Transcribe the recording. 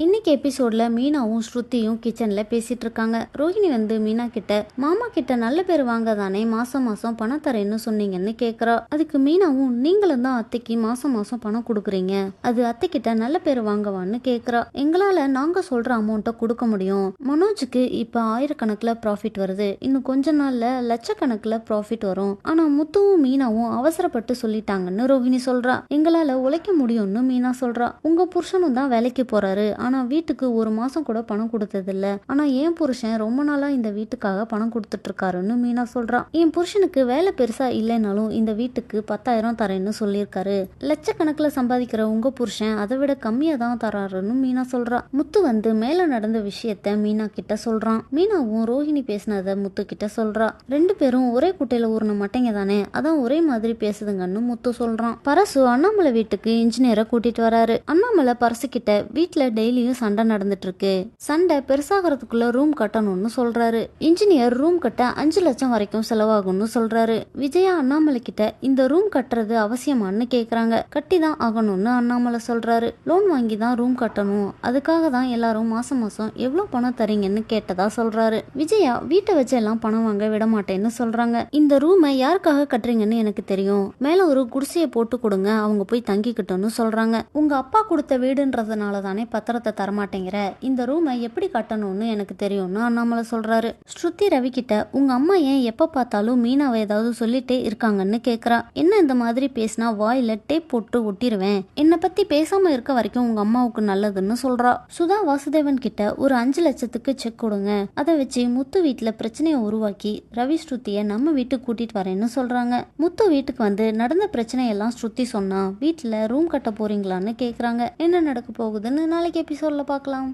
இன்னைக்கு எபிசோட்ல மீனாவும் ஸ்ருதியும் கிச்சன்ல பேசிட்டு இருக்காங்க. ரோஹிணி வந்து மீனா கிட்ட, மாமா கிட்ட நல்ல பேர் வாங்க தானே மாசம் மாசம் பணம் தரேன்னு சொன்னீங்கன்னு கேக்குறா. அதுக்கு மீனாவும், நீங்களும் தான் அத்தைக்கு மாசம் மாசம் பணம் கொடுக்குறீங்க, அது அத்தை கிட்ட நல்ல பேர் வாங்கவான்னு கேக்குறா. எங்களால நாங்க சொல்ற அமௌண்ட்டை கொடுக்க முடியும். மனோஜுக்கு இப்ப ஆயிரக்கணக்கில் ப்ராஃபிட் வருது, இன்னும் கொஞ்ச நாள்ல லட்சக்கணக்கில் ப்ராஃபிட் வரும். ஆனா முத்துவும் மீனாவும் அவசரப்பட்டு சொல்லிட்டாங்கன்னு ரோஹிணி சொல்றா. எங்களால உழைக்க முடியும்னு மீனா சொல்றா. உங்க புருஷனும் தான் வேலைக்கு போறாரு, ஆனா வீட்டுக்கு ஒரு மாசம் கூட பணம் கொடுத்தது இல்ல. ஆனா என் புருஷன் ரொம்ப நாளா இந்த வீட்டுக்காக பணம் கொடுத்துட்டு இருக்காருன்னு மீனா சொல்றான். என் புருஷனுக்கு வேலை பெருசா இல்லைனாலும் இந்த வீட்டுக்கு 10,000 தரேன்னு சொல்லியிருக்காரு. லட்சக்கணக்கில் சம்பாதிக்கிற உங்க புருஷன் அதை விட கம்மியா தான் தராருன்னு மீனா சொல்றா. முத்து வந்து மேல நடந்த விஷயத்த மீனா கிட்ட சொல்றான். மீனாவும் ரோஹிணி பேசினத முத்து கிட்ட சொல்றா. ரெண்டு பேரும் ஒரே குட்டையில ஊர்ன மட்டைங்க தானே, அதான் ஒரே மாதிரி பேசுதுங்கன்னு முத்து சொல்றான். பரசு அண்ணாமலை வீட்டுக்கு இன்ஜினியரை கூட்டிட்டு வராரு. அண்ணாமலை பரசு கிட்ட, வீட்டுல டெய்லியும் சண்டை நடந்துட்டு இருக்கு, சண்டை பெருசாகிறதுக்குள்ள ரூம் கட்டணும்னு சொல்றாரு. இன்ஜினியர் ரூம் கட்ட 5 லட்சம் வரைக்கும் செலவாகும்னு சொல்றாரு. விஜயா அண்ணாமலை கிட்ட, இந்த ரூம் கட்டுறது அவசியமானு கேக்குறாங்க. கட்டி தான் ஆகணும்னு அண்ணாமலை சொல்றாரு. லோன் வாங்கி தான் ரூம் கட்டணும், அதுக்காக தான் எல்லாரும் மாசம் மாசம் எவ்வளவு பணம் தரீங்கன்னு கேட்டதா சொல்றாரு. விஜயா வீட்டை வச்சு எல்லாம் பணம் வாங்க விட மாட்டேன்னு சொல்றாங்க. இந்த ரூமை யாருக்காக கட்டுறீங்கன்னு எனக்கு தெரியும், மேல ஒரு குடிசையை போட்டு கொடுங்க, அவங்க போய் தங்கிக்கிட்டோன்னு சொல்றாங்க. உங்க அப்பா கொடுத்த வீடுன்றதுனால தானே பத்திரத்தை தரமாட்டேங்கிற, இந்த ரூமை எப்படி கட்டணும்னு எனக்கு தெரியும்னு அண்ணாமலை சொல்றாரு. ஸ்ருதி ரவி கிட்ட, உங்க அம்மா ஏன் எப்ப பார்த்தாலும் மீனாவை ஏதாவது சொல்லிட்டே இருக்காங்கன்னு கேக்குறா. என்ன இந்த மாதிரி பேசினா வாயில டேப் போட்டு ஒட்டிடுவேன், என்னை பத்தி பேசாம இருக்க வரைக்கும் உங்க அம்மாவுக்கு நல்லதுன்னு சொல்றா. சுதா வாசுதேவன் கிட்ட, ஒரு 5 லட்சத்துக்கு செக் கொடுங்க, அதை வச்சு முத்து வீட்டுல பிரச்சனையை உருவாக்கி ரவி ஸ்ருதியை நம்ம வீட்டுக்கு கூட்டிட்டு வரேன்னு சொல்றாங்க. முத்து வீட்டுக்கு வந்து நடந்த பிரச்சனையெல்லாம் ஸ்ருதி சொன்னா, வீட்டுல ரூம் கட்ட போறீங்களான்னு கேக்குறாங்க. என்ன நடக்க போகுதுன்னு நாளைக்கு எபிசோட்ல பார்க்கலாம்.